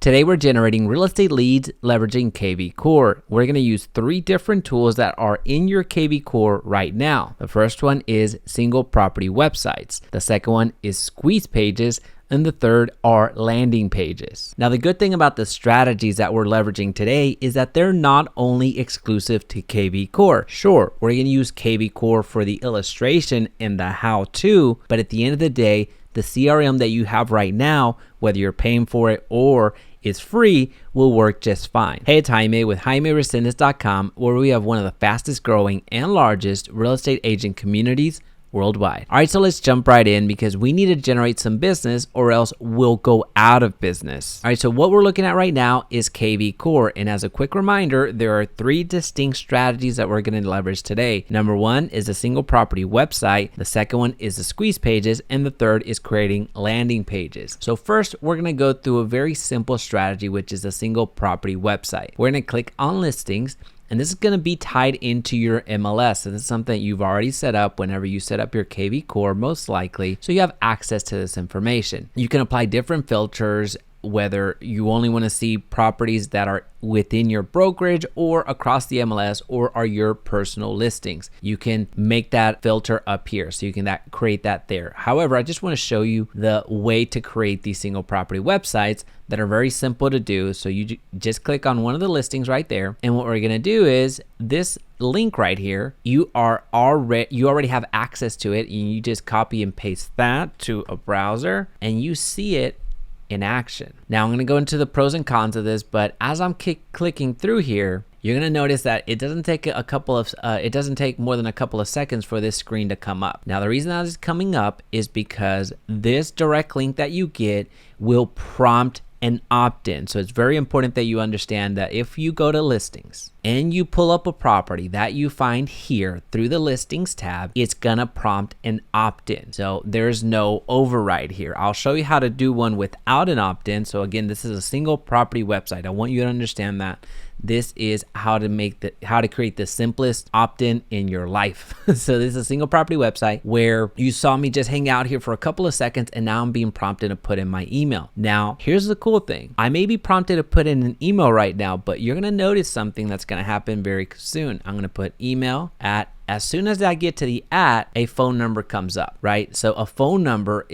Today we're generating real estate leads leveraging kvCORE. We're going to use 3 different tools that are in your kvCORE right now. The first one is single property websites. The second one is squeeze pages. And the third are landing pages. Now, the good thing about the strategies that we're leveraging today is that they're not only exclusive to kvCORE. Sure, we're going to use kvCORE for the illustration and the how-to, but at the end of the day, the CRM that you have right now, whether you're paying for it or is free, will work just fine. Hey, it's Jaime with JaimeResendiz.com, where we have one of the fastest growing and largest real estate agent communities worldwide. All right, so let's jump right in because we need to generate some business or else we'll go out of business. All right, so what we're looking at right now is kvCORE. And as a quick reminder, there are 3 distinct strategies that we're going to leverage today. Number 1 is a single property website. The second one is the squeeze pages. And the third is creating landing pages. So first, we're going to go through a very simple strategy, which is a single property website. We're going to click on listings. And this is going to be tied into your MLS. So this is something that you've already set up whenever you set up your kvCORE, most likely. So you have access to this information. You can apply different filters, whether you only want to see properties that are within your brokerage or across the MLS or are your personal listings. You can make that filter up here. So you can create that there. However, I just want to show you the way to create these single property websites that are very simple to do. So you just click on one of the listings right there. And what we're going to do is this link right here, you already have access to it, and you just copy and paste that to a browser and you see it in action. Now I'm going to go into the pros and cons of this, but as I'm clicking through here, you're going to notice that it doesn't take more than a couple of seconds for this screen to come up. Now the reason that is coming up is because this direct link that you get will prompt an opt-in. So it's very important that you understand that if you go to listings and you pull up a property that you find here through the listings tab, it's gonna prompt an opt-in. So there's no override here. I'll show you how to do one without an opt-in. So again, this is a single property website. I want you to understand that this is how to create the simplest opt-in in your life. So this is a single property website where you saw me just hang out here for a couple of seconds, and now I'm being prompted to put in my email. Now, here's the cool thing. I may be prompted to put in an email right now, but you're gonna notice something that's gonna happen very soon. I'm gonna put email at. As soon as I get to the a phone number comes up, right? So a phone number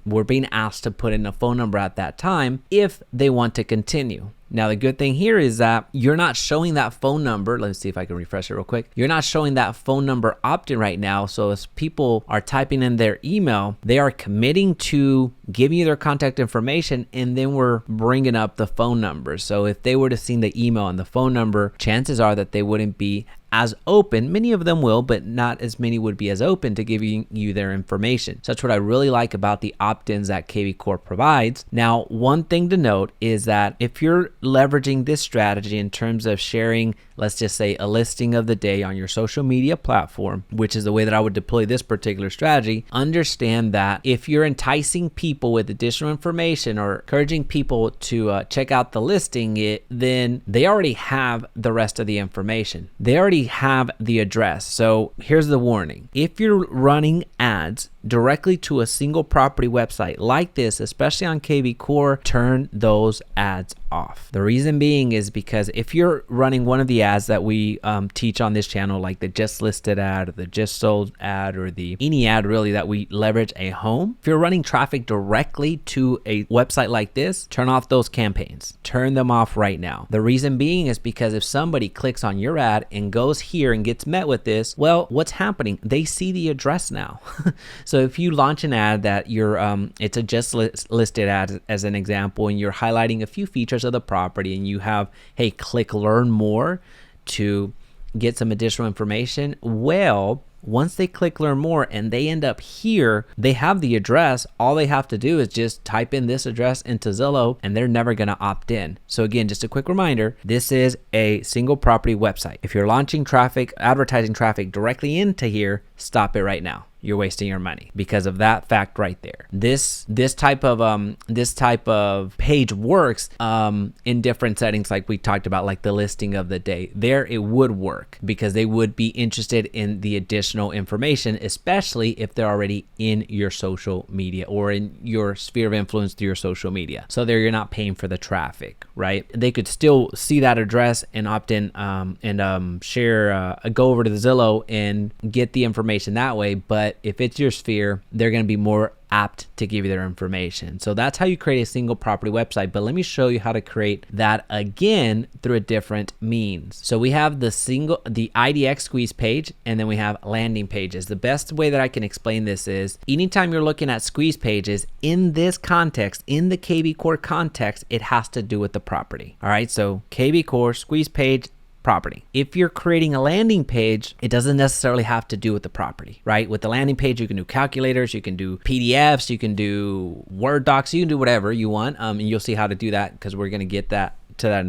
we're being asked to put in a phone number at that time if they want to continue. Now, the good thing here is that you're not showing that phone number. Let me see if I can refresh it real quick. You're not showing that phone number opt-in right now. So as people are typing in their email, they are committing to giving you their contact information, and then we're bringing up the phone number. So if they were to see the email and the phone number, chances are that they wouldn't be as open. Many of them will, but not as many would be as open to giving you their information. So that's what I really like about the opt-ins that kvCORE provides. Now, one thing to note is that if you're leveraging this strategy in terms of sharing, let's just say, a listing of the day on your social media platform, which is the way that I would deploy this particular strategy, understand that if you're enticing people with additional information or encouraging people to check out the listing, then they already have the rest of the information. They already have the address. So here's the warning. If you're running ads directly to a single property website like this, especially on kvCORE, turn those ads off. The reason being is because if you're running one of the ads that we teach on this channel, like the just listed ad or the just sold ad or any ad really that we leverage a home, if you're running traffic directly to a website like this, turn off those campaigns. Turn them off right now. The reason being is because if somebody clicks on your ad and goes here and gets met with this, well, what's happening? They see the address now. So if you launch an ad that it's a just listed ad as an example, and you're highlighting a few features of the property, and you have, hey, click learn more to get some additional information. Well, once they click learn more and they end up here, they have the address. All they have to do is just type in this address into Zillow, and they're never going to opt in. So again, just a quick reminder, this is a single property website. If you're launching traffic, advertising traffic directly into here, stop it right now. you're wasting your money because of that fact right there. This type of page works in different settings, like we talked about, like the listing of the day. There it would work because they would be interested in the additional information, especially if they're already in your social media or in your sphere of influence through your social media. So there you're not paying for the traffic, right? They could still see that address and opt in and share, go over to the Zillow and get the information that way. But if it's your sphere, they're going to be more apt to give you their information. So that's how you create a single property website. But let me show you how to create that again through a different means. So we have the IDX squeeze page, and then we have landing pages. The best way that I can explain this is anytime you're looking at squeeze pages in this context, in the kvCORE context, it has to do with the property. All right. So kvCORE squeeze page, property. If you're creating a landing page, it doesn't necessarily have to do with the property, right? With the landing page, you can do calculators, you can do PDFs, you can do Word docs, you can do whatever you want. And you'll see how to do that because we're going to get to that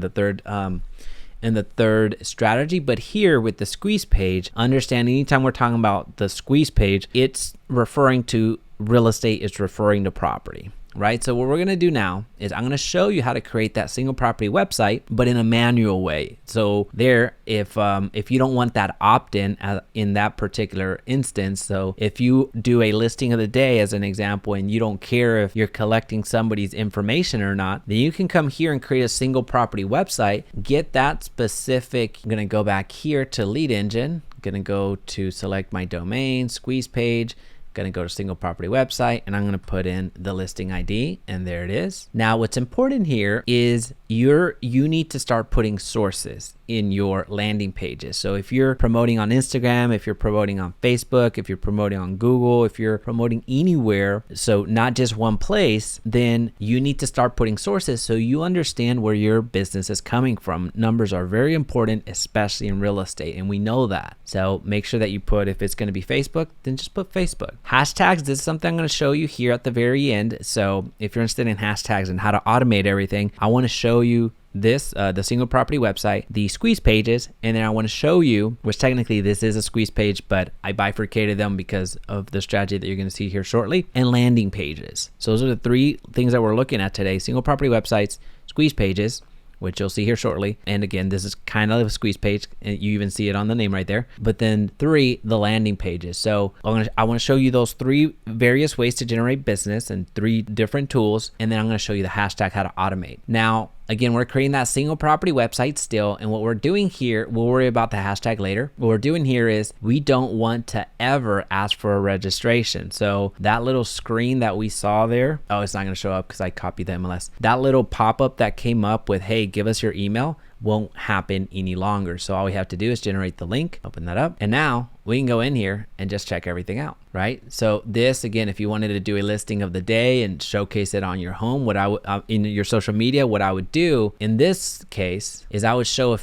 in the third strategy. But here with the squeeze page, understand anytime we're talking about the squeeze page, it's referring to real estate, it's referring to property. Right? So what we're going to do now is I'm going to show you how to create that single property website, but in a manual way. So there, if you don't want that opt-in in that particular instance, so if you do a listing of the day as an example, and you don't care if you're collecting somebody's information or not, then you can come here and create a single property website, get that specific. I'm going to go back here to lead engine. I'm going to go to select my domain, squeeze page. Going to go to single property website, and I'm going to put in the listing ID, and there it is. Now what's important here is you need to start putting sources in your landing pages. So if you're promoting on Instagram, if you're promoting on Facebook, if you're promoting on Google, if you're promoting anywhere, so not just one place, then you need to start putting sources so you understand where your business is coming from. Numbers are very important, especially in real estate, and we know that. So make sure that you put, if it's going to be Facebook, then just put Facebook. Hashtags, this is something I'm going to show you here at the very end. So if you're interested in hashtags and how to automate everything, I want to show you this, the single property website, the squeeze pages, and then I want to show you, which technically this is a squeeze page, but I bifurcated them because of the strategy that you're going to see here shortly, and landing pages. So those are the three things that we're looking at today: single property websites, squeeze pages, which you'll see here shortly. And again, this is kind of a squeeze page, and you even see it on the name right there. But then 3, the landing pages. So I want to show you those 3 various ways to generate business and 3 different tools. And then I'm going to show you the hashtag, how to automate. Now, again, we're creating that single property website still. And what we're doing here, we'll worry about the hashtag later. What we're doing here is we don't want to ever ask for a registration. So that little screen that we saw there, oh, it's not going to show up because I copied the MLS. That little pop-up that came up with, hey, give us your email, won't happen any longer. So all we have to do is generate the link, open that up, and now we can go in here and just check everything out, right? So this, again, if you wanted to do a listing of the day and showcase it on your home, what I would in your social media, what I would do in this case is I would show a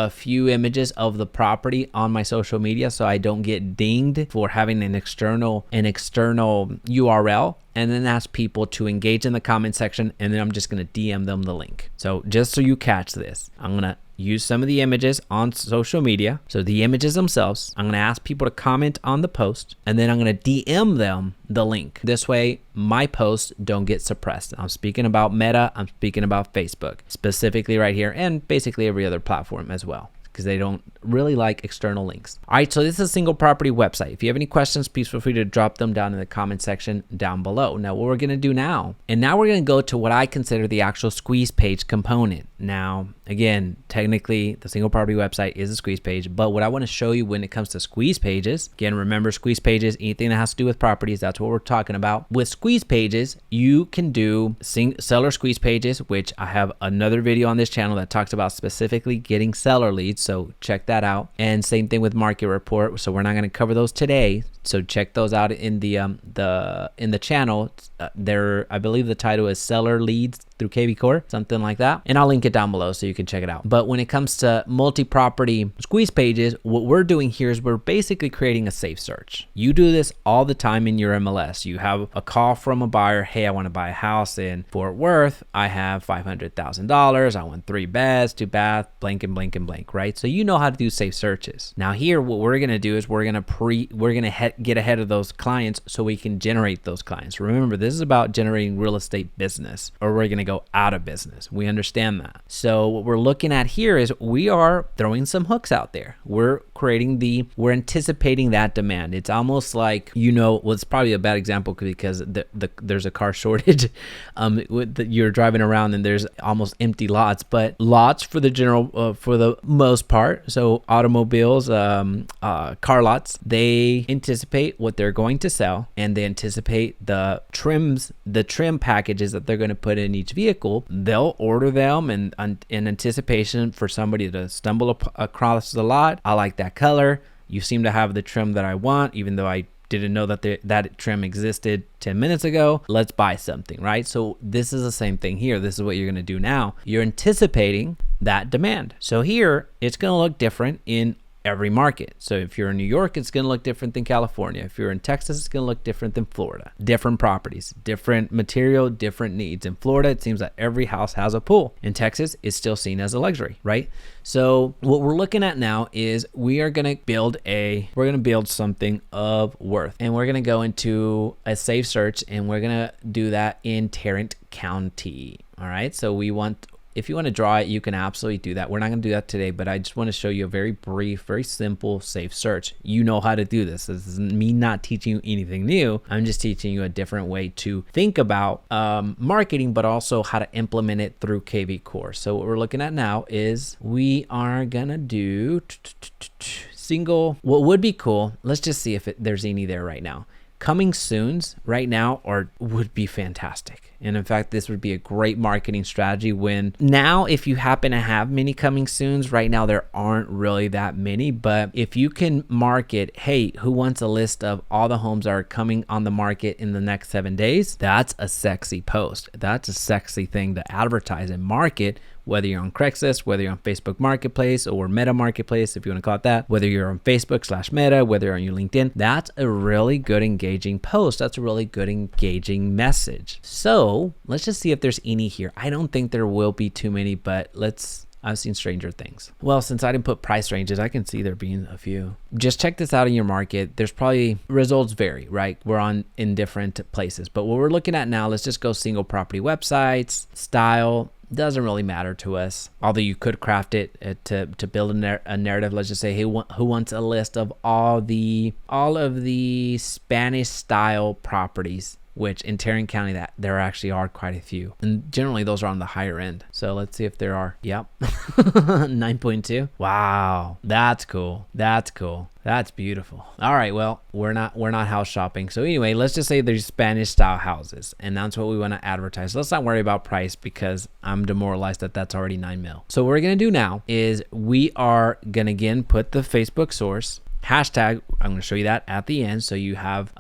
few images of the property on my social media, so I don't get dinged for having an external URL. And then ask people to engage in the comment section, and then I'm just going to DM them the link. So just so you catch this, I'm going to use some of the images on social media. So the images themselves, I'm going to ask people to comment on the post, and then I'm going to DM them the link. This way, my posts don't get suppressed. I'm speaking about Meta, I'm speaking about Facebook, specifically right here, and basically every other platform as well, because they don't really like external links. All right, so this is a single property website. If you have any questions, please feel free to drop them down in the comment section down below. Now, what we're gonna do now, and now we're gonna go to what I consider the actual squeeze page component. Now, again, technically the single property website is a squeeze page, but what I wanna show you when it comes to squeeze pages, again, remember squeeze pages, anything that has to do with properties, that's what we're talking about. With squeeze pages, you can do seller squeeze pages, which I have another video on this channel that talks about specifically getting seller leads, so check that out. And same thing with market report, so we're not going to cover those today, so check those out in the channel. There, I believe the title is seller leads through kvCORE, something like that. And I'll link it down below so you can check it out. But when it comes to multi-property squeeze pages, what we're doing here is we're basically creating a safe search. You do this all the time in your MLS. You have a call from a buyer. Hey, I want to buy a house in Fort Worth. I have $500,000. I want 3 beds, 2 bath, blank and blank and blank, right? So you know how to do safe searches. Now here, what we're going to do is we're going to get ahead of those clients so we can generate those clients. Remember, this is about generating real estate business, or we're going to go out of business. We understand that. So what we're looking at here is we are throwing some hooks out there. We're anticipating that demand. It's almost like, well, it's probably a bad example because there's a car shortage. You're driving around and there's almost empty lots, but lots for the most part. So automobiles, car lots, they anticipate what they're going to sell, and they anticipate the trim packages that they're going to put in each vehicle. They'll order them in anticipation for somebody to stumble across the lot. I like that color. You seem to have the trim that I want, even though I didn't know that trim existed 10 minutes ago. Let's buy something, right? So this is the same thing here. This is what you're going to do now. You're anticipating that demand. So here, it's going to look different in every market. So if you're in New York, it's going to look different than California. If you're in Texas, it's going to look different than Florida. Different properties, different material, different needs. In Florida, it seems that every house has a pool. In Texas, it's still seen as a luxury, right? So what we're looking at now is we're going to build something of worth, and we're going to go into a safe search, and we're going to do that in Tarrant County. All right. So if you want to draw it, you can absolutely do that. We're not going to do that today, but I just want to show you a very brief, very simple safe search. You know how to do this. This is me not teaching you anything new. I'm just teaching you a different way to think about marketing, but also how to implement it through kvCORE. So what we're looking at now is we are going to do single. What would be cool, let's just see if there's any there right now. Coming soons right now would be fantastic. And in fact, this would be a great marketing strategy if you happen to have many coming soons, right now there aren't really that many, but if you can market, hey, who wants a list of all the homes that are coming on the market in the next 7 days? That's a sexy post. That's a sexy thing to advertise and market, whether you're on Craigslist, whether you're on Facebook Marketplace or Meta Marketplace, if you want to call it that, whether you're on Facebook/Meta, whether you're on your LinkedIn, that's a really good engaging post. That's a really good engaging message. So let's just see if there's any here. I don't think there will be too many, but I've seen stranger things. Well, since I didn't put price ranges, I can see there being a few. Just check this out in your market. There's probably results vary, right? We're in different places, but what we're looking at now, let's just go single property websites, style. Doesn't really matter to us, although you could craft it to build a narrative. Let's just say, hey, who wants a list of all of the Spanish style properties, which in Tarrant County there actually are quite a few, and generally those are on the higher end. So let's see if there are. Yep. 9.2. Wow, that's cool. That's beautiful. All right, well, we're not house shopping. So anyway, let's just say there's Spanish style houses, and that's what we want to advertise. Let's not worry about price because I'm demoralized that's already $9 million. So what we're gonna do now is we are gonna again put the Facebook source. Hashtag, I'm going to show you that at the end. So you have,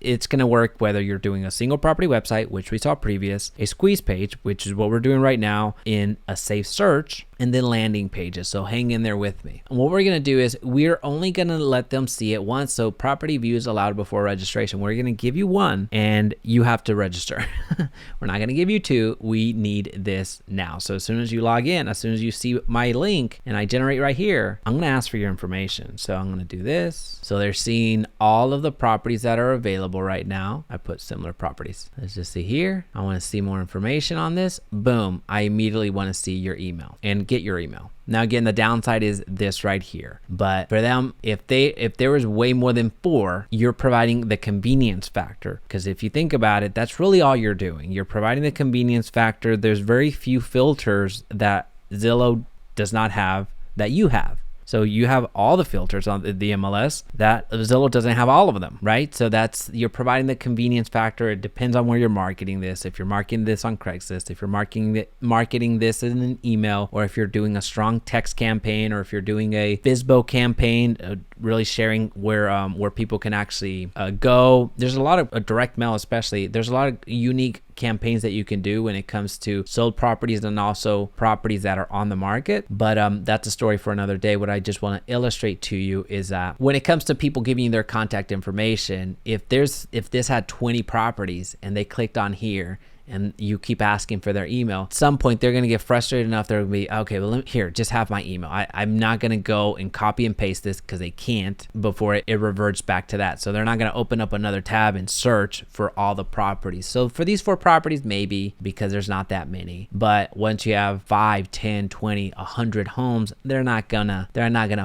it's going to work whether you're doing a single property website, which we saw previous, a squeeze page, which is what we're doing right now, in a safe search, and then landing pages. So hang in there with me. And what we're going to do is we're only going to let them see it once. So property views allowed before registration. We're going to give you one and you have to register. We're not going to give you two. We need this now. So as soon as you log in, as soon as you see my link and I generate right here, I'm going to ask for your information. So I'm going to do this. So they're seeing all of the properties that are available right now. I put similar properties. Let's just see here. I want to see more information on this. Boom. I immediately want to see your email and get your email. Now again, the downside is this right here. But for them, if there was way more than 4, you're providing the convenience factor. Because if you think about it, that's really all you're doing. You're providing the convenience factor. There's very few filters that Zillow does not have that you have. So you have all the filters on the MLS that Zillow doesn't have all of them, right? So you're providing the convenience factor. It depends on where you're marketing this. If you're marketing this on Craigslist, if you're marketing this in an email, or if you're doing a strong text campaign, or if you're doing a FSBO campaign, really sharing where people can actually go. There's a lot of direct mail, especially. There's a lot of unique campaigns that you can do when it comes to sold properties and also properties that are on the market. But that's a story for another day. What I just want to illustrate to you is that when it comes to people giving you their contact information, if this had 20 properties and they clicked on here and you keep asking for their email, at some point they're going to get frustrated enough. They're going to be, okay, well, here, just have my email. I'm not going to go and copy and paste this because they can't before it reverts back to that. So they're not going to open up another tab and search for all the properties. So for these 4 properties, maybe, because there's not that many. But once you have 5, 10, 20, 100 homes, they're not gonna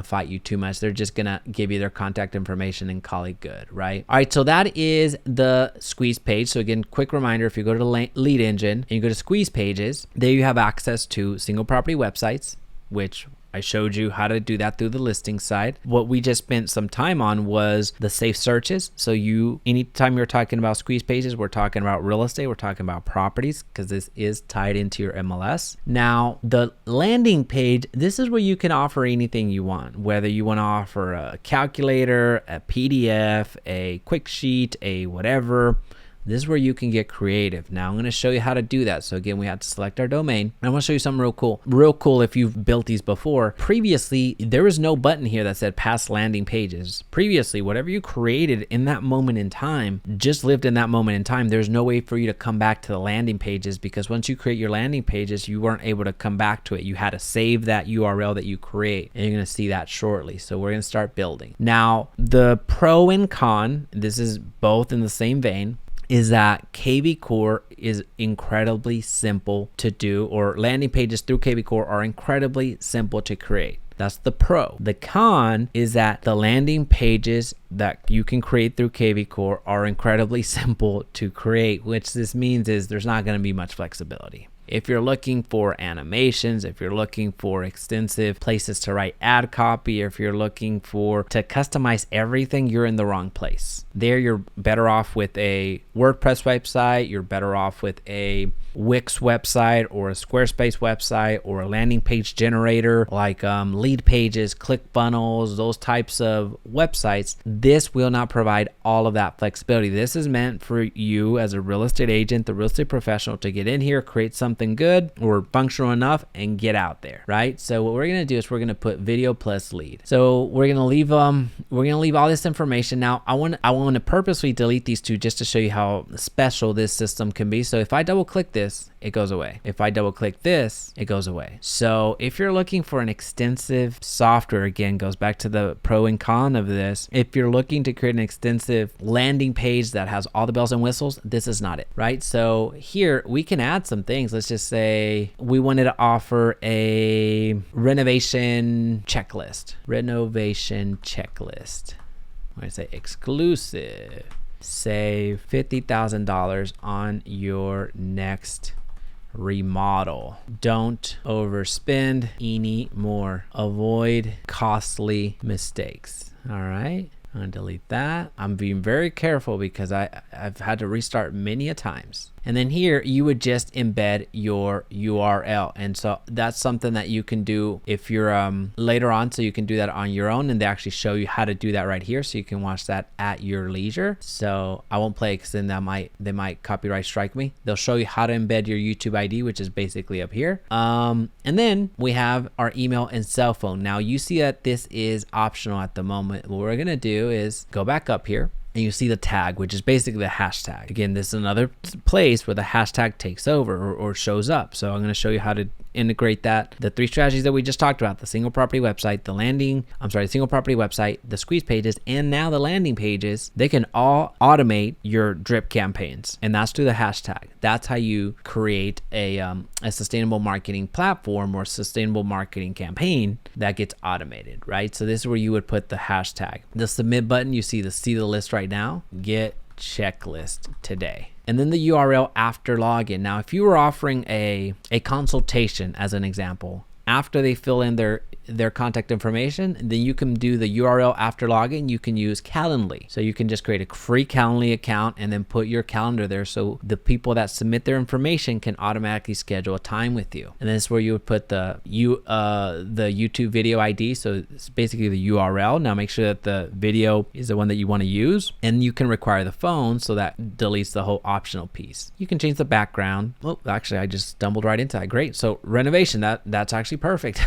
fight you too much. They're just gonna give you their contact information and call it good, right? All right, so that is the squeeze page. So again, quick reminder, if you go to the lead engine and you go to squeeze pages, there you have access to single property websites, which I showed you how to do that through the listing side. What we just spent some time on was the safe searches. So anytime you're talking about squeeze pages, we're talking about real estate, we're talking about properties, because this is tied into your MLS. Now, the landing page, this is where you can offer anything you want, whether you want to offer a calculator, a PDF, a quick sheet, a whatever. This is where you can get creative. Now I'm going to show you how to do that. So again, we have to select our domain. I want to show you something real cool. Real cool if you've built these before. Previously, there was no button here that said past landing pages. Previously, whatever you created in that moment in time, just lived in that moment in time. There's no way for you to come back to the landing pages, because once you create your landing pages, you weren't able to come back to it. You had to save that URL that you create, and you're going to see that shortly. So we're going to start building. Now, the pro and con, this is both in the same vein, is that kvCORE is incredibly simple to do, or landing pages through kvCORE are incredibly simple to create. That's the pro. The con is that the landing pages that you can create through kvCORE are incredibly simple to create, which this means is there's not going to be much flexibility. If you're looking for animations, if you're looking for extensive places to write ad copy, if you're looking to customize everything, you're in the wrong place. There, you're better off with a WordPress website, you're better off with a Wix website or a Squarespace website or a landing page generator like Lead Pages, ClickFunnels, those types of websites. This will not provide all of that flexibility. This is meant for you as a real estate agent, the real estate professional, to get in here, create something good or functional enough, and get out there, right? So what we're gonna do is we're gonna put video plus lead. So we're gonna leave all this information. Now I want to purposely delete these two just to show you how special this system can be. So if I double click this, it goes away. If I double click this, it goes away. So if you're looking for an extensive software, again, goes back to the pro and con of this. If you're looking to create an extensive landing page that has all the bells and whistles, this is not it, right? So here we can add some things. Let's just say we wanted to offer a renovation checklist. I'm going to say exclusive. Save $50,000 on your next remodel. Don't overspend anymore. Avoid costly mistakes. All right. I'm going to delete that. I'm being very careful because I've had to restart many a times. And then here you would just embed your URL. And so that's something that you can do if you're later on. So you can do that on your own, and they actually show you how to do that right here. So you can watch that at your leisure. So I won't play because then they might copyright strike me. They'll show you how to embed your YouTube ID, which is basically up here. And then we have our email and cell phone. Now you see that this is optional at the moment. What we're going to do is go back up here. And you see the tag, which is basically the hashtag. Again, this is another place where the hashtag takes over or shows up. So I'm going to show you how to integrate that. The 3 strategies that we just talked about, the single property website, the single property website, the squeeze pages, and now the landing pages, they can all automate your drip campaigns. And that's through the hashtag. That's how you create a sustainable marketing platform or sustainable marketing campaign that gets automated, right? So this is where you would put the hashtag. The submit button, you see the list right now, get checklist today. And then the URL after login. Now, if you were offering a consultation as an example, after they fill in their contact information, then you can do the URL after login. You can use Calendly. So you can just create a free Calendly account and then put your calendar there, so the people that submit their information can automatically schedule a time with you. And this is where you would put the YouTube video ID. So it's basically the URL. Now make sure that the video is the one that you want to use, and you can require the phone, so that deletes the whole optional piece. You can change the background. Oh, actually, I just stumbled right into that. Great. So renovation, that's actually perfect.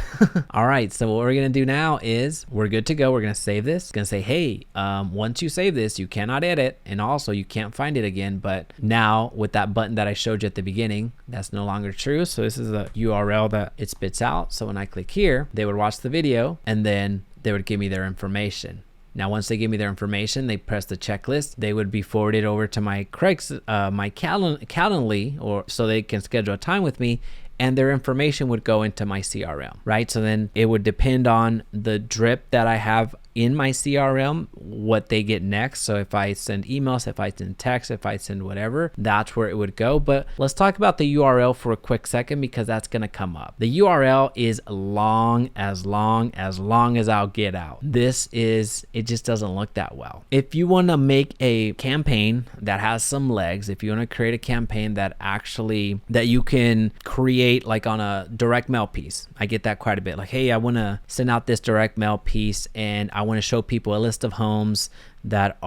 All right. So what we're going to do now is we're good to go. We're going to save this. It's going to say, hey, once you save this, you cannot edit, and also you can't find it again. But now with that button that I showed you at the beginning, that's no longer true. So this is a URL that it spits out. So when I click here, they would watch the video and then they would give me their information. Now, once they give me their information, they press the checklist. They would be forwarded over to my Calendly, or so they can schedule a time with me, and their information would go into my CRM, right? So then it would depend on the drip that I have in my CRM, what they get next. So if I send emails, if I send text, if I send whatever, that's where it would go. But let's talk about the URL for a quick second, because that's going to come up. The URL is long as I'll get out. It just doesn't look that well. If you want to make a campaign that has some legs, if you want to create a campaign that you can create like on a direct mail piece, I get that quite a bit. Like, hey, I want to send out this direct mail piece, and I want to show people a list of homes that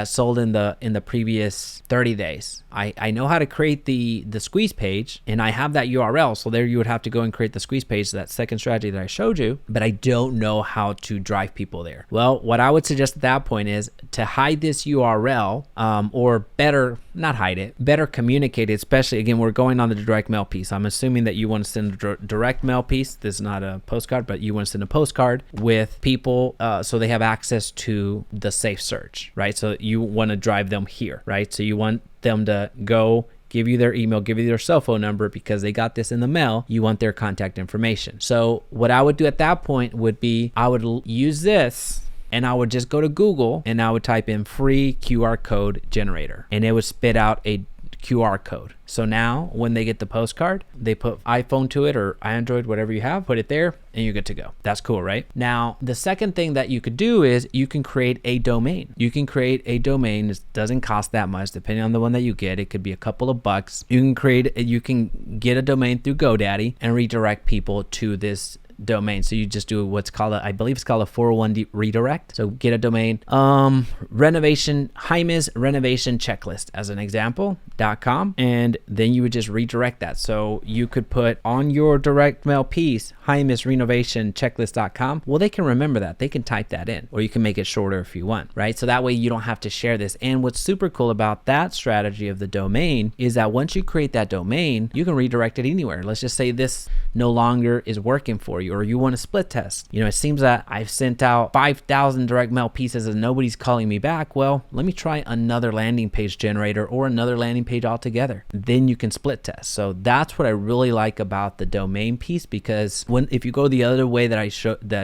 sold in the previous 30 days. I know how to create the squeeze page, and I have that URL. So there you would have to go and create the squeeze page, that second strategy that I showed you, but I don't know how to drive people there. Well, what I would suggest at that point is to hide this URL, or better, not hide it, better communicate it. Especially, again, we're going on the direct mail piece. I'm assuming that you want to send a direct mail piece. This is not a postcard, but you want to send a postcard with people, so they have access to the safe search, right? So you want to drive them here, right? So you want them to go give you their email, give you their cell phone number, because they got this in the mail. You want their contact information. So what I would do at that point would be, I would use this, and I would just go to Google and I would type in free QR code generator, and it would spit out a QR code. So now when they get the postcard, they put iPhone to it or Android, whatever you have, put it there, and you're good to go. That's cool, right? Now, the second thing that you could do is you can create a domain. You can create a domain. It doesn't cost that much, depending on the one that you get. It could be a couple of bucks. You can get a domain through GoDaddy and redirect people to this domain. So you just do what's called I believe it's called a 401 redirect. So get a domain, Jaime's renovation checklist as an example.com, and then you would just redirect that. So you could put on your direct mail piece, Jaime's renovation checklist.com. Well, they can remember that. They can type that in, or you can make it shorter if you want, right? So that way you don't have to share this. And what's super cool about that strategy of the domain is that once you create that domain, you can redirect it anywhere. Let's just say this no longer is working for you, or you want a split test. It seems that I've sent out 5,000 direct mail pieces and nobody's calling me back. Well, let me try another landing page generator or another landing page altogether. Then you can split test. So that's what I really like about the domain piece, because if you go the other way that I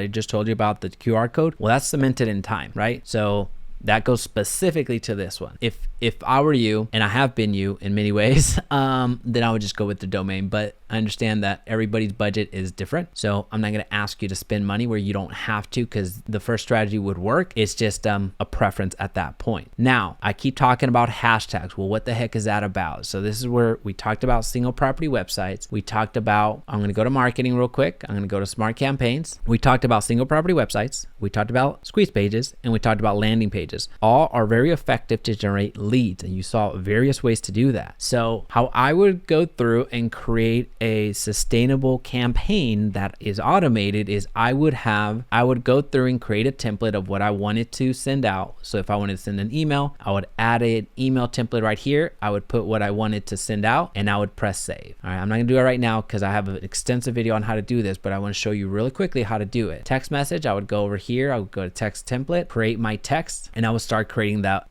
just told you about the QR code, well, that's cemented in time, right? So that goes specifically to this one. If I were you, and I have been you in many ways, then I would just go with the domain. But I understand that everybody's budget is different. So I'm not going to ask you to spend money where you don't have to, because the first strategy would work. It's just a preference at that point. Now, I keep talking about hashtags. Well, what the heck is that about? So this is where we talked about single property websites. We talked about, I'm going to go to marketing real quick. I'm going to go to smart campaigns. We talked about single property websites. We talked about squeeze pages, and we talked about landing pages. All are very effective to generate leads, and you saw various ways to do that. So how I would go through and create a sustainable campaign that is automated is I would go through and create a template of what I wanted to send out. So if I wanted to send an email, I would add an email template right here. I would put what I wanted to send out, and I would press save. All right, I'm not gonna do it right now because I have an extensive video on how to do this, but I want to show you really quickly how to do it. Text message, I would go over here, I would go to text template, create my text, and I would start creating those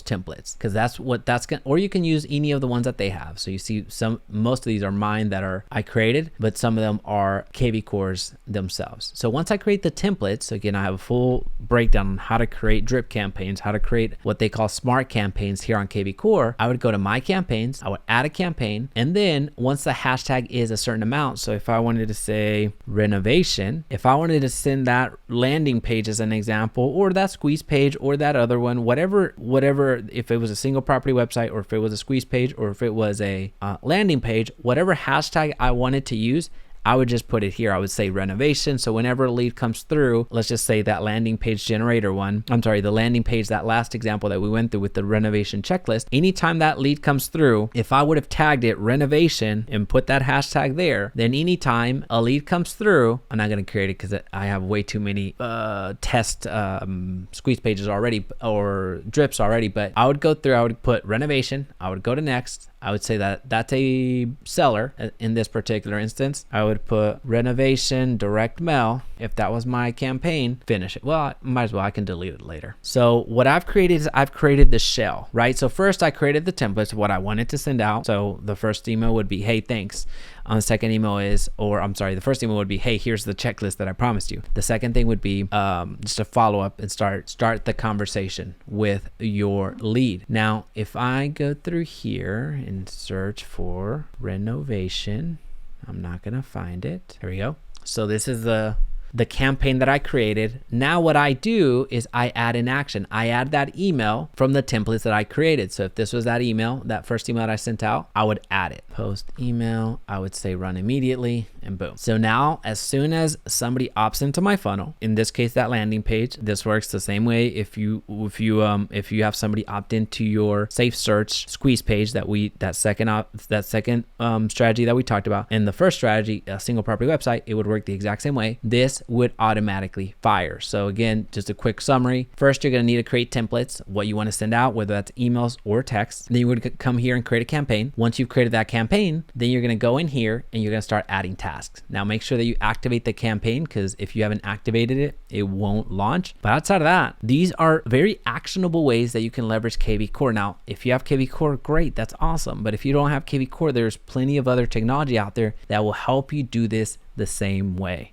templates, because that's gonna, or you can use any of the ones that they have. So you see most of these are mine that that I created, but some of them are kvCOREs themselves. So once I create the templates, again, I have a full breakdown on how to create drip campaigns, how to create what they call smart campaigns here on kvCORE. I would go to my campaigns, I would add a campaign, and then once the hashtag is a certain amount, so if I wanted to say renovation, if I wanted to send that landing page as an example, or that squeeze page, or that other one, whatever, if it was a single property website, or if it was a squeeze page, or if it was a landing page, whatever hashtag I wanted to use, I would just put it here. I would say renovation. So whenever a lead comes through, let's just say that landing page generator one, the landing page, that last example that we went through with the renovation checklist, anytime that lead comes through, if I would have tagged it renovation and put that hashtag there, then anytime a lead comes through, I'm not going to create it because I have way too many test squeeze pages already or drips already, but I would go through, I would put renovation, I would go to next, I would say that that's a seller in this particular instance. I would put renovation direct mail. If that was my campaign, finish it. Well, I might as well, I can delete it later. So what I've created is I've created the shell, right? So first I created the templates, what I wanted to send out. So the first email would be, hey, thanks. The second email is, the first email would be, hey, here's the checklist that I promised you. The second thing would be just a follow up and start the conversation with your lead. Now, if I go through here and search for renovation, I'm not gonna find it. Here we go. So this is the campaign that I created. Now what I do is I add an action. I add that email from the templates that I created. So if this was that email, that first email that I sent out, I would add it. Post email, I would say run immediately, and boom. So now as soon as somebody opts into my funnel, in this case that landing page, this works the same way if you have somebody opt into your safe search squeeze page that second strategy that we talked about. And the first strategy, a single property website, it would work the exact same way. This would automatically fire. So again, just a quick summary. First, you're going to need to create templates, what you want to send out, whether that's emails or text. Then you would come here and create a campaign. Once you've created that campaign, then you're going to go in here and you're going to start adding tasks. Now make sure that you activate the campaign, because if you haven't activated it, it won't launch. But outside of that, these are very actionable ways that you can leverage kvCORE. Now, if you have kvCORE, great, that's awesome. But if you don't have kvCORE, there's plenty of other technology out there that will help you do this the same way.